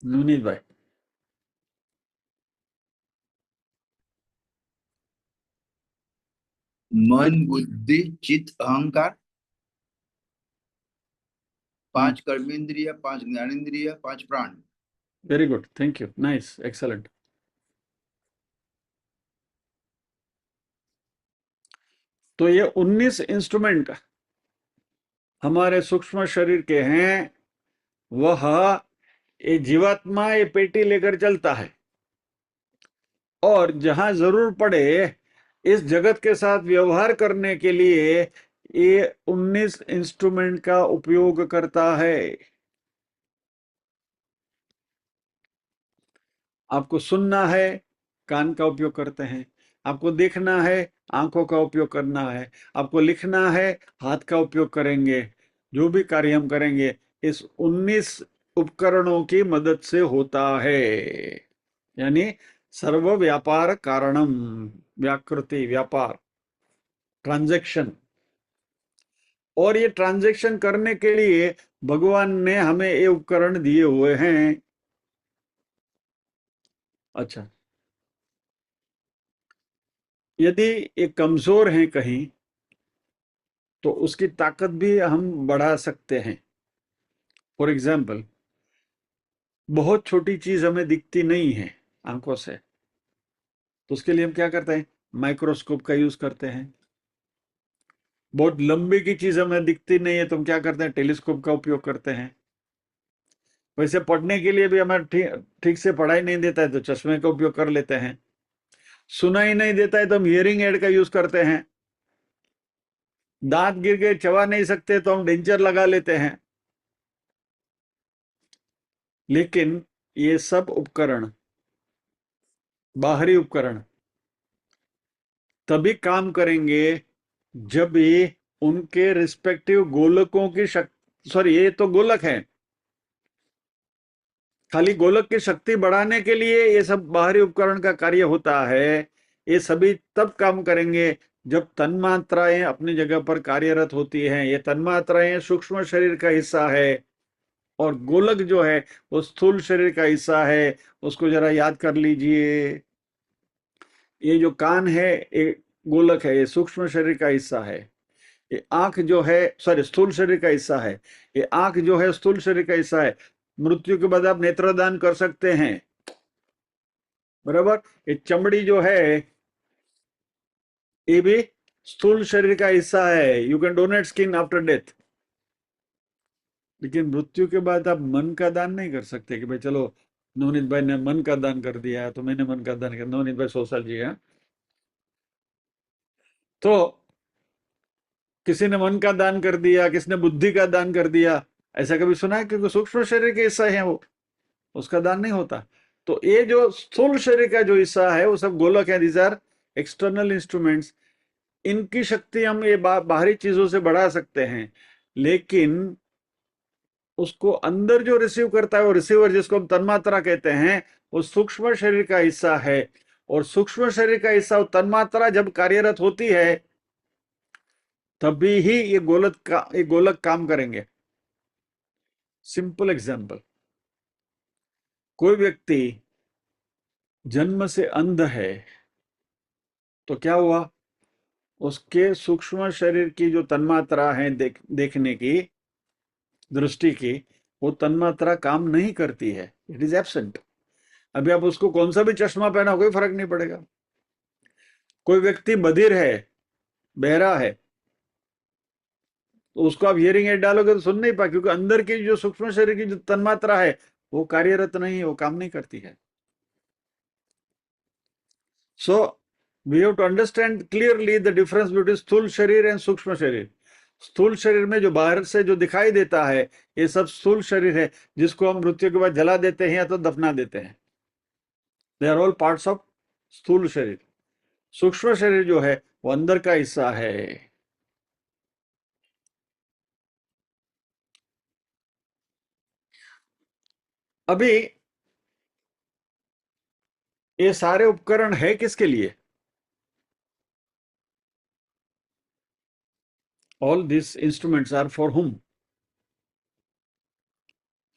नवनीत भाई। मन, बुद्धि, चित्त, अहंकार, 5 कर्मेंद्रिय, 5 ज्ञानेंद्रिय, 5 प्राण। Very good, thank you, nice, excellent. तो ये 19 इंस्ट्रूमेंट हमारे सूक्ष्म शरीर के हैं। वह ये जीवात्मा ये पेटी लेकर चलता है और जहां जरूर पड़े इस जगत के साथ व्यवहार करने के लिए ये 19 इंस्ट्रूमेंट का उपयोग करता है। आपको सुनना है, कान का उपयोग करते हैं। आपको देखना है, आंखों का उपयोग करना है। आपको लिखना है, हाथ का उपयोग करेंगे। जो भी कार्य हम करेंगे इस 19 उपकरणों की मदद से होता है। यानी सर्व व्यापार कारणम, व्याकृति, व्यापार, ट्रांजैक्शन। और ये ट्रांजैक्शन करने के लिए भगवान ने हमें ये उपकरण दिए हुए हैं। अच्छा, यदि ये कमजोर है कहीं तो उसकी ताकत भी हम बढ़ा सकते हैं। फॉर एग्जाम्पल, बहुत छोटी चीज हमें दिखती नहीं है आंखों से, तो उसके लिए हम क्या करते हैं? माइक्रोस्कोप का यूज करते हैं। बहुत लंबी की चीज हमें दिखती नहीं है तो हम क्या करते हैं? टेलीस्कोप का उपयोग करते हैं। वैसे पढ़ने के लिए भी हमें ठीक ठीक से पढ़ाई नहीं देता है तो चश्मे का उपयोग कर लेते हैं। सुनाई नहीं देता है तो हम हियरिंग एड का यूज करते हैं। दांत गिर के चबा नहीं सकते तो हम डेंचर लगा लेते हैं। लेकिन ये सब उपकरण, बाहरी उपकरण, तभी काम करेंगे जब ये उनके रिस्पेक्टिव गोलकों की शक्ति, सॉरी ये तो गोलक है, खाली गोलक की शक्ति बढ़ाने के लिए ये सब बाहरी उपकरण का कार्य होता है। ये सभी तब काम करेंगे जब तन्मात्राएं अपनी जगह पर कार्यरत होती हैं। ये तन्मात्राएं सूक्ष्म शरीर का हिस्सा है और गोलक जो है वो स्थूल शरीर का हिस्सा है। उसको जरा याद कर लीजिए। ये जो कान है ये गोलक है, ये सूक्ष्म शरीर का हिस्सा है। ये आंख जो है, सॉरी, स्थूल शरीर का हिस्सा है। ये आंख जो है स्थूल शरीर का हिस्सा है। मृत्यु के बाद आप नेत्रदान कर सकते हैं, बराबर। ये चमड़ी जो है ये भी स्थूल शरीर का हिस्सा है। You can donate skin after death. लेकिन मृत्यु के बाद आप मन का दान नहीं कर सकते कि भाई चलो नवनीत भाई ने मन का दान कर दिया तो मैंने मन का दान किया। नवनीत भाई 100 साल जी है तो किसी ने मन का दान कर दिया, किसी ने बुद्धि का दान कर दिया, ऐसा कभी सुना है? क्योंकि सूक्ष्म शरीर के हिस्सा है वो, उसका दान नहीं होता। तो ये जो स्थूल शरीर का जो हिस्सा है वो सब गोलक है। These are external instruments. इनकी शक्ति हम ये बाहरी चीजों से बढ़ा सकते हैं, लेकिन उसको अंदर जो रिसीव करता है वो रिसीवर, जिसको हम तन्मात्रा कहते हैं, वो सूक्ष्म शरीर का हिस्सा है। और सूक्ष्म शरीर का हिस्सा तन्मात्रा जब कार्यरत होती है तभी ही ये गोलक काम करेंगे। सिंपल एग्जांपल, कोई व्यक्ति जन्म से अंध है तो क्या हुआ? उसके सूक्ष्म शरीर की जो तन्मात्रा है देखने की, दृष्टि की, वो तन्मात्रा काम नहीं करती है, इट इज एब्सेंट। अभी आप उसको कौन सा भी चश्मा पहना, कोई फर्क नहीं पड़ेगा। कोई व्यक्ति बधिर है, बहरा है, तो उसको आप हियरिंग एड डालोगे तो सुन नहीं पाए, क्योंकि अंदर की जो सूक्ष्म शरीर की जो तन्मात्रा है वो कार्यरत नहीं, वो काम नहीं करती है। So we have to understand clearly the difference between स्थूल शरीर एंड सूक्ष्म शरीर। स्थूल शरीर में जो बाहर से जो दिखाई देता है, ये सब स्थूल शरीर है, जिसको हम मृत्यु के बाद जला देते हैं या तो दफना देते हैं। They are all parts of स्थूल शरीर। सूक्ष्म शरीर जो है वो अंदर का हिस्सा है। अभी ये सारे उपकरण है किसके लिए? All this instruments are for whom?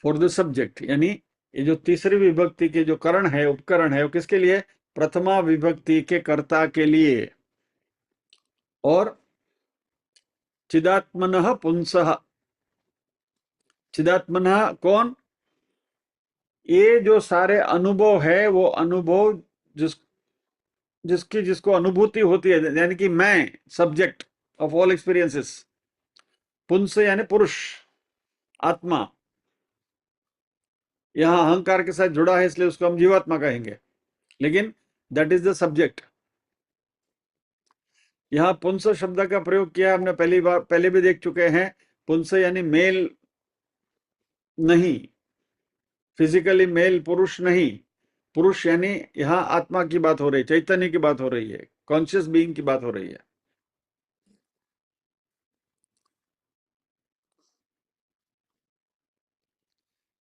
For the subject. यानी ये जो तीसरी विभक्ति के जो करण है, उपकरण है, वो किसके लिए? प्रथमा विभक्ति के कर्ता के लिए। और चिदात्मनः पुंसः। चिदात्मनः कौन? ये जो सारे अनुभव है, वो अनुभव जिसको अनुभूति होती है, यानी कि मैं सब्जेक्ट ऑफ ऑल एक्सपीरियंसेस। पुंस यानी पुरुष, आत्मा। यहां अहंकार के साथ जुड़ा है, इसलिए उसको हम जीवात्मा कहेंगे, लेकिन दैट इज द सब्जेक्ट। यहां पुंस शब्द का प्रयोग किया हमने पहले भी देख चुके हैं। पुंस यानी मेल नहीं, फिजिकली मेल पुरुष नहीं। पुरुष यानी यहां आत्मा की बात हो रही है, चैतन्य की बात हो रही है, कॉन्शियस बीइंग की बात हो रही है।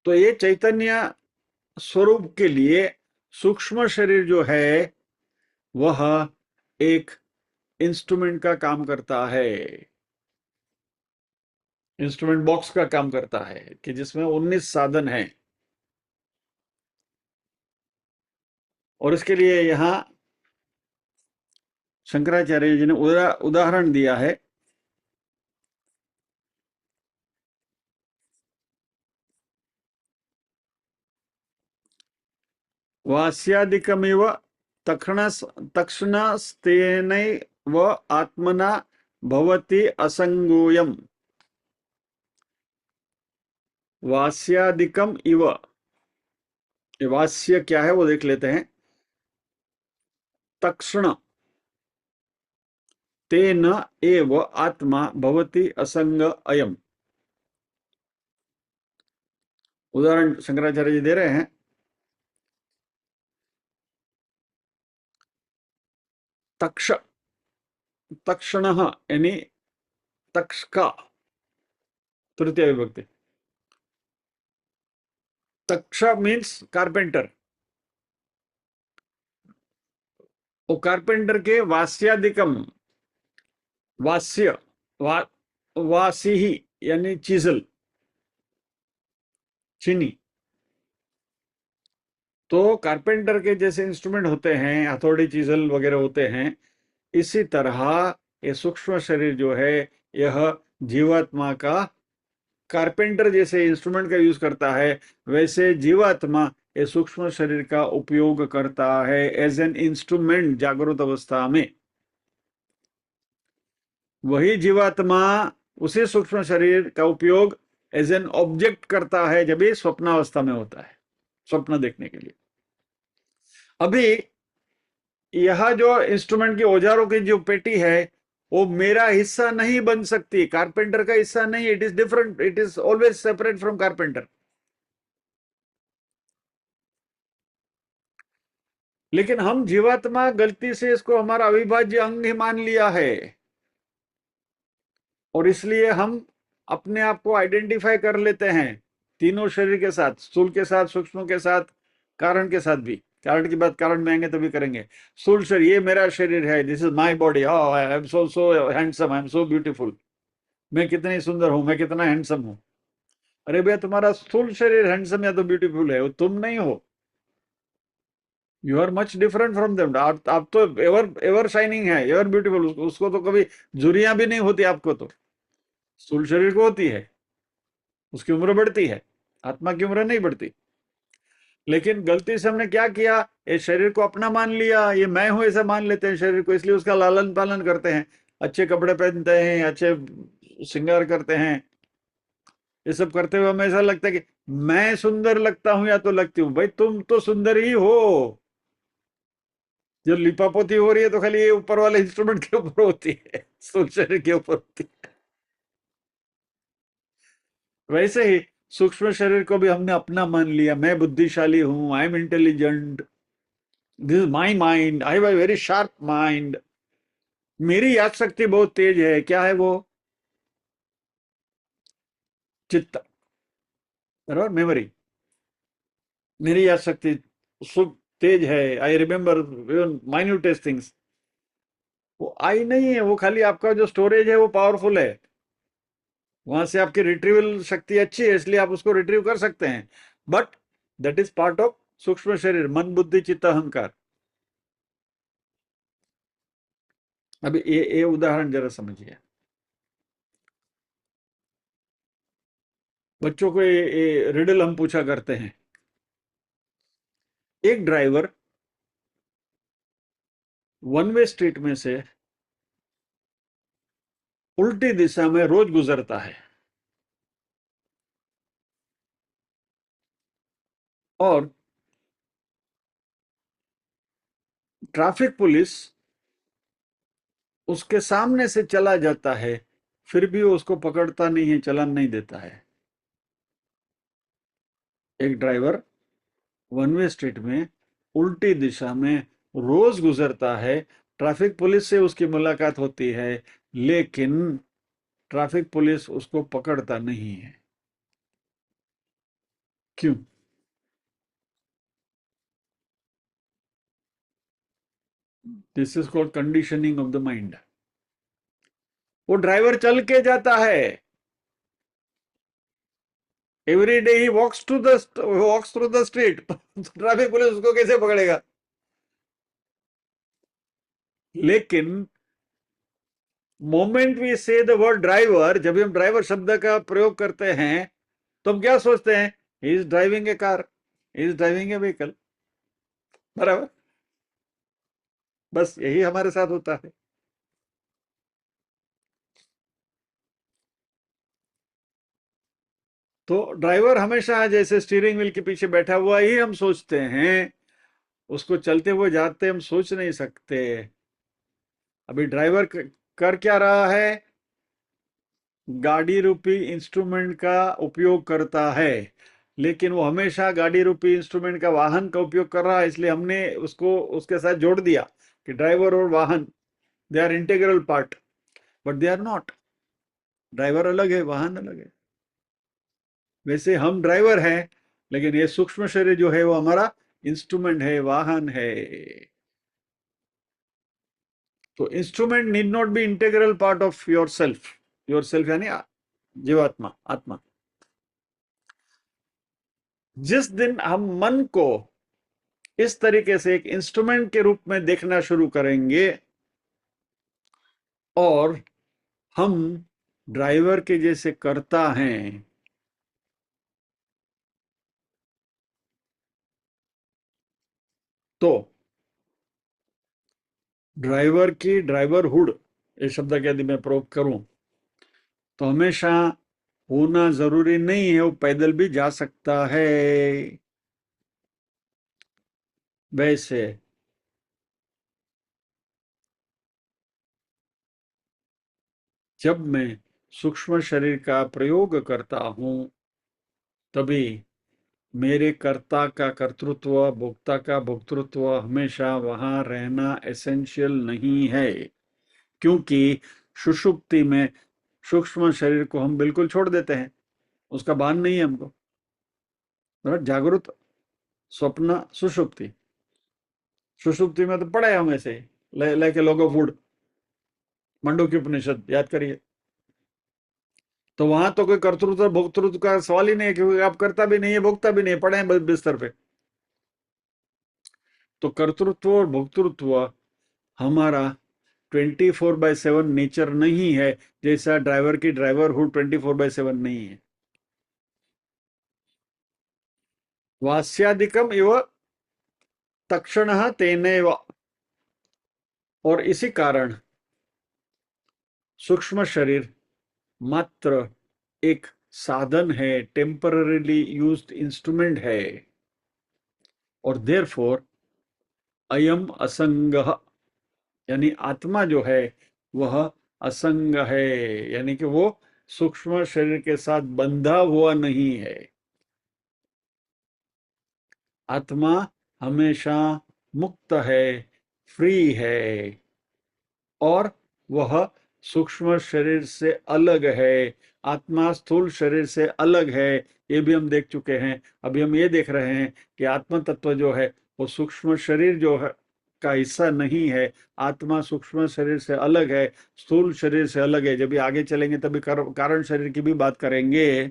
तो ये चैतन्य स्वरूप के लिए सूक्ष्म शरीर जो है वह एक इंस्ट्रूमेंट का काम करता है, इंस्ट्रूमेंट बॉक्स का काम करता है, कि जिसमें 19 साधन हैं। और इसके लिए यहां शंकराचार्य जी ने उदाहरण दिया है। वास्यादिकमिव तक्षणस्तेनैव आत्मना भवति असंगोयम। वास्यादिकम इव, ये वास्य क्या है वो देख लेते हैं। तक्षण तेन एव आत्मा भवति असंग अयम। उदाहरण शंकराचार्य जी दे रहे हैं। तक्ष, तक्षणः यानी तक्ष का तृतीय विभक्ति। तक्ष मीन्स कारपेंटर। वो कारपेंटर के वास्यादिकम, वास्य वासी ही यानी चीजल, चीनी। तो कारपेंटर के जैसे इंस्ट्रूमेंट होते हैं, हथौड़ी चीजल वगैरह होते हैं, इसी तरह ये सूक्ष्म शरीर जो है यह जीवात्मा का कारपेंटर जैसे इंस्ट्रूमेंट का यूज करता है, वैसे जीवात्मा ये सूक्ष्म शरीर का उपयोग करता है एज एन इंस्ट्रूमेंट जागृत अवस्था में। वही जीवात्मा उसी सूक्ष्म शरीर का उपयोग एज एन ऑब्जेक्ट करता है जब ये स्वप्नावस्था में होता है, स्वप्न देखने के लिए। अभी यह जो इंस्ट्रूमेंट की औजारों की जो पेटी है वो मेरा हिस्सा नहीं बन सकती, कारपेंटर का हिस्सा नहीं। It is different, it is always separate from carpenter. लेकिन हम जीवात्मा गलती से इसको हमारा अविभाज्य अंग ही मान लिया है, और इसलिए हम अपने आप को आइडेंटिफाई कर लेते हैं तीनों शरीर के साथ, स्थूल के साथ, सूक्ष्म के साथ, कारण के साथ भी। कारण की बात कारण में आएंगे तभी करेंगे। स्थूल शरीर, ये मेरा शरीर है, this is my body, I am so handsome, I am so beautiful, मैं कितनी सुंदर हूं, मैं कितना हैंडसम हूं। अरे भैया, तुम्हारा स्थूल शरीर हैंडसम या तो ब्यूटीफुल है, वो तुम नहीं हो। You are much different from them. आप तो एवर एवर शाइनिंग है, एवर ब्यूटीफुल। उसको तो कभी झुर्रियां भी नहीं होती आपको, तो स्थूल शरीर को होती है, उसकी उम्र बढ़ती है, आत्मा की उम्र नहीं बढ़ती। लेकिन गलती से हमने क्या किया, ये शरीर को अपना मान लिया, ये मैं हूं ऐसा मान लेते हैं शरीर को, इसलिए उसका लालन पालन करते हैं, अच्छे कपड़े पहनते हैं, अच्छे श्रृंगार करते हैं, ये सब करते हुए हमें ऐसा लगता है कि मैं सुंदर लगता हूं या तो लगती हूँ। भाई तुम तो सुंदर ही हो। जो लिपापोती हो रही है तो खाली ये ऊपर वाले इंस्ट्रूमेंट के ऊपर होती है, स्थूल शरीर के ऊपर होती है। वैसे ही सूक्ष्म शरीर को भी हमने अपना मान लिया, मैं बुद्धिशाली हूं, I am intelligent, this is my mind, I have a very sharp mind, मेरी याद शक्ति बहुत तेज है। क्या है वो? चित्त, बराबर, मेमोरी। मेरी याद शक्ति सुख तेज है, आई रिमेम्बर माइन्यूटेस्ट थिंग्स। वो आई नहीं है, वो खाली आपका जो स्टोरेज है वो पावरफुल है। वहां से आपकी रिट्रीवल शक्ति अच्छी है, इसलिए आप उसको रिट्रीव कर सकते हैं। But that is part of सूक्ष्म शरीर, मन बुद्धि चित्त अहंकार। अभी ये उदाहरण जरा समझिए। बच्चों को ये रिडल हम पूछा करते हैं। एक ड्राइवर वन वे स्ट्रीट में से उल्टी दिशा में रोज गुजरता है, और ट्रैफिक पुलिस उसके सामने से चला जाता है, फिर भी वो उसको पकड़ता नहीं है, चालान नहीं देता है। एक ड्राइवर वन वे स्ट्रीट में उल्टी दिशा में रोज गुजरता है, ट्रैफिक पुलिस से उसकी मुलाकात होती है, लेकिन ट्रैफिक पुलिस उसको पकड़ता नहीं है। क्यों? This is called conditioning of the mind. वो ड्राइवर चल के जाता है, every day he walks through the street, traffic police उसको कैसे पकड़ेगा? लेकिन moment we say the word driver, जब हम ड्राइवर शब्द का प्रयोग करते हैं तो हम क्या सोचते हैं? He is driving A car, he is driving A vehicle, बराबर। बस यही हमारे साथ होता है। तो ड्राइवर हमेशा जैसे स्टीयरिंग व्हील के पीछे बैठा हुआ ही हम सोचते हैं, उसको चलते हुए जाते हम सोच नहीं सकते। अभी ड्राइवर कर क्या रहा है? गाड़ी रूपी इंस्ट्रूमेंट का उपयोग करता है, लेकिन वो हमेशा गाड़ी रूपी इंस्ट्रूमेंट का वाहन का उपयोग कर रहा है, इसलिए हमने उसको उसके साथ जोड़ दिया कि ड्राइवर और वाहन, they are integral part, but they are not. Driver अलग है, वाहन अलग है। वैसे हम ड्राइवर हैं, लेकिन ये सूक्ष्म शरीर जो है वो हमारा इंस्ट्रूमेंट है, वाहन है। तो instrument need not be integral part of your self. Your self यानी जीवात्मा, आत्मा। जिस दिन हम मन को इस तरीके से एक इंस्ट्रूमेंट के रूप में देखना शुरू करेंगे और हम ड्राइवर के जैसे करता हैं, तो ड्राइवर की ड्राइवरहुड, ये शब्द का यदि मैं प्रयोग करूं, तो हमेशा होना जरूरी नहीं है, वो पैदल भी जा सकता है। वैसे जब मैं सूक्ष्म शरीर का प्रयोग करता हूं, तभी मेरे कर्ता का कर्तृत्व, भोक्ता का भोक्तृत्व हमेशा वहां रहना एसेंशियल नहीं है। क्योंकि सुषुप्ति में सूक्ष्म शरीर को हम बिल्कुल छोड़ देते हैं, उसका भान नहीं है हमको। जागृत, स्वप्न, सुषुप्ति। सुषुप्ति में तो पढ़े हम ऐसे, like a log of wood, Mandukya Upanishad याद करिए। तो वहां तो कोई कर्तृत्व भोक्तृत्व का सवाल ही नहीं है, क्योंकि आप करता भी नहीं है, भोगता भी नहीं है, पड़े हैं बिस्तर पे। तो कर्तृत्व और भोक्तृत्व हमारा 24/7 नेचर नहीं है, जैसा ड्राइवर की ड्राइवरहुड 24/7 नहीं है। वास्यादिकम इव तक्षणः तेनैव। और इसी कारण सूक्ष्म शरीर मात्र एक साधन है, टेम्पररीली यूज्ड इंस्ट्रूमेंट है, और देयरफॉर अयम असंगः, यानी आत्मा जो है वह असंग है, यानी कि वो सूक्ष्म शरीर के साथ बंधा हुआ नहीं है। आत्मा हमेशा मुक्त है, फ्री है, और वह सूक्ष्म शरीर से अलग है। आत्मा स्थूल शरीर से अलग है, ये भी हम देख चुके हैं। अभी हम ये देख रहे हैं कि आत्म तत्व जो है वो सूक्ष्म शरीर जो है का हिस्सा नहीं है। आत्मा सूक्ष्म शरीर से अलग है, स्थूल शरीर से अलग है। जब भी आगे चलेंगे तभी कारण शरीर की भी बात करेंगे।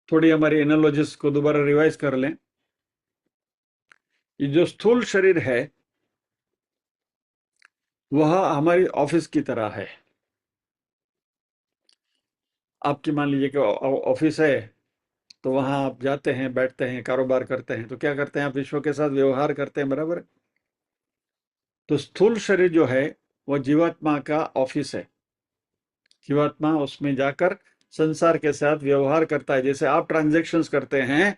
थोड़ी हमारी एनालॉजिस को दोबारा रिवाइज कर लें। ये जो स्थूल शरीर है वह हमारी ऑफिस की तरह है। आपकी मान लीजिए कि ऑफिस है, तो वहां आप जाते हैं, बैठते हैं, कारोबार करते हैं, तो क्या करते हैं, आप विश्व के साथ व्यवहार करते हैं, बराबर। तो स्थूल शरीर जो है वह जीवात्मा का ऑफिस है। जीवात्मा उसमें जाकर संसार के साथ व्यवहार करता है। जैसे आप ट्रांजैक्शंस करते हैं,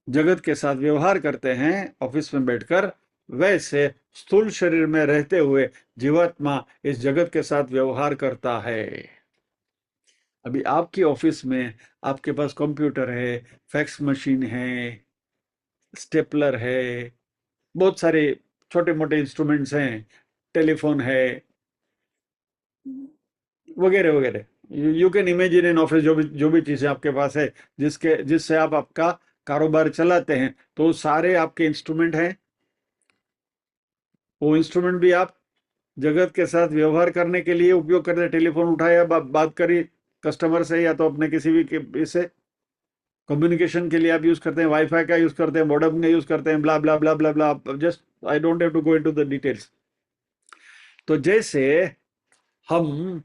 जगत के साथ व्यवहार करते हैं ऑफिस में बैठकर, वैसे स्थूल शरीर में रहते हुए जीवात्मा इस जगत के साथ व्यवहार करता है। अभी आपकी ऑफिस में आपके पास कंप्यूटर है, फैक्स मशीन है, स्टेपलर है, बहुत सारे छोटे मोटे इंस्ट्रूमेंट्स हैं, टेलीफोन है, वगैरह वगैरह। You can imagine in office जो भी चीजें आपके पास है, जिससे आप आपका कारोबार चलाते हैं, तो सारे आपके इंस्ट्रूमेंट हैं। वो इंस्ट्रूमेंट भी आप जगत के साथ व्यवहार करने के लिए उपयोग करते हैं। टेलीफोन उठाया, बात करी कस्टमर से, या तो अपने किसी भी इससे कम्युनिकेशन के लिए आप यूज करते हैं, वाईफाई का यूज करते हैं, मॉडेम का यूज करते हैं, blah blah blah blah blah. Just I don't have to go into the details. तो जैसे हम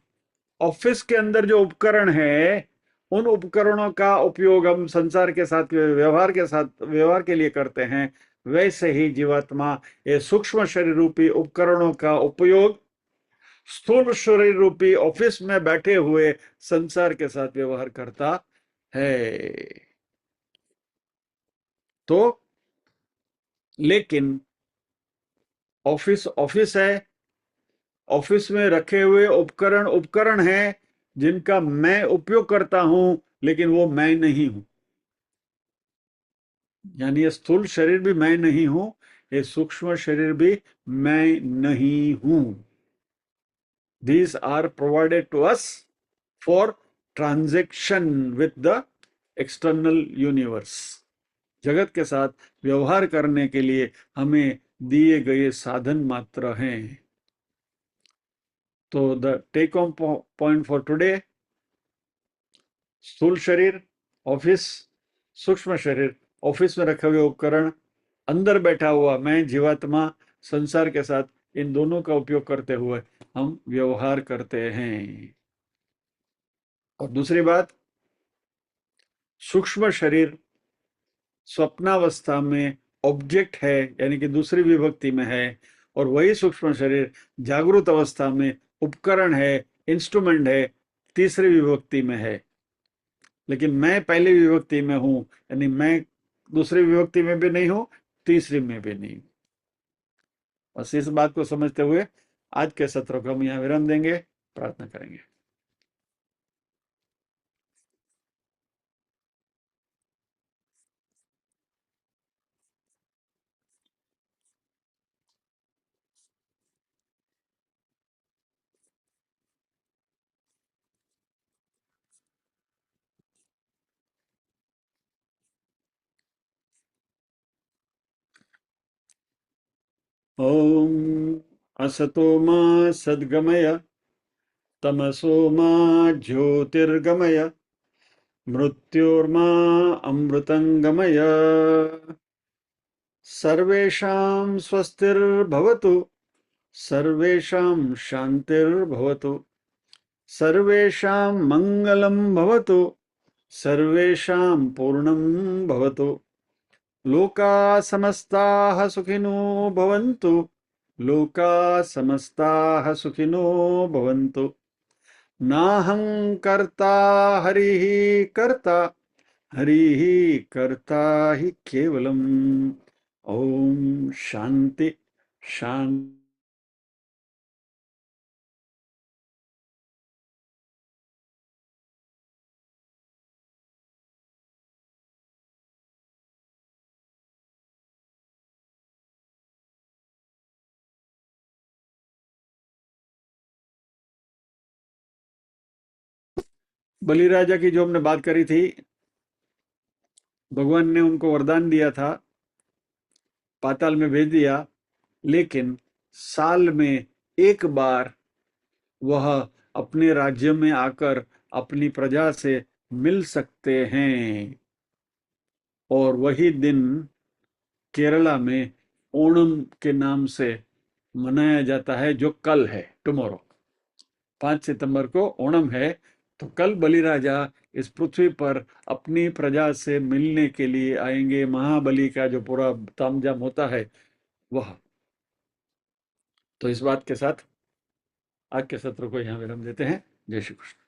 ऑफिस के अंदर जो उपकरण है, उन उपकरणों का उपयोग हम संसार के साथ व्यवहार के लिए करते हैं, वैसे ही जीवात्मा ये सूक्ष्म शरीर रूपी उपकरणों का उपयोग स्थूल शरीर रूपी ऑफिस में बैठे हुए संसार के साथ व्यवहार करता है। तो लेकिन ऑफिस ऑफिस है, ऑफिस में रखे हुए उपकरण उपकरण हैं जिनका मैं उपयोग करता हूं, लेकिन वो मैं नहीं हूं। यानी ये स्थूल शरीर भी मैं नहीं हूं, ये सूक्ष्म शरीर भी मैं नहीं हूं। These are provided to us for transaction with the external universe. जगत के साथ व्यवहार करने के लिए हमें दिए गए साधन मात्र हैं। तो the take home point for today, स्थूल शरीर ऑफिस, सूक्ष्म शरीर ऑफिस में रखे हुए उपकरण, अंदर बैठा हुआ मैं जीवात्मा संसार के साथ, इन दोनों का उपयोग करते हुए हम व्यवहार करते हैं। और दूसरी बात, सूक्ष्म शरीर स्वप्नावस्था में ऑब्जेक्ट है, यानी कि दूसरी विभक्ति में है, और वही सूक्ष्म शरीर जागृत अवस्था में उपकरण है, इंस्ट्रूमेंट है, तीसरी विभक्ति में है। लेकिन मैं पहली विभक्ति में हूं, यानी मैं दूसरी विभक्ति में भी नहीं हूं, तीसरी में भी नहीं। बस इस बात को समझते हुए आज के सत्र को हम यहाँ विराम देंगे, प्रार्थना करेंगे। ओम असतो मा सद्गमय, तमसो मा ज्योतिर्गमय, मृत्योर्मा अमृतंगमय। सर्वेषां स्वस्तिर्भवतु, सर्वेषां शान्तिर्भवतु, सर्वेषां मङ्गलं भवतु, सर्वेषां पूर्णं भवतु। लोका समस्ताः सुखिनो भवन्तु, लोका समस्ताः सुखिनो भवन्तु। नाहं कर्ता हरिः कर्ता, हरिः कर्ता हि केवलम्। ओम शांति शांति। बलिराजा की जो हमने बात करी थी, भगवान ने उनको वरदान दिया था, पाताल में भेज दिया, लेकिन साल में एक बार वह अपने राज्य में आकर अपनी प्रजा से मिल सकते हैं। और वही दिन केरला में ओणम के नाम से मनाया जाता है, जो कल है, टुमारो 5 सितंबर को ओणम है। तो कल बलिराजा इस पृथ्वी पर अपनी प्रजा से मिलने के लिए आएंगे। महाबली का जो पूरा तामझाम होता है वह। तो इस बात के साथ आज के सत्र को यहाँ विराम देते हैं। जय श्री कृष्ण।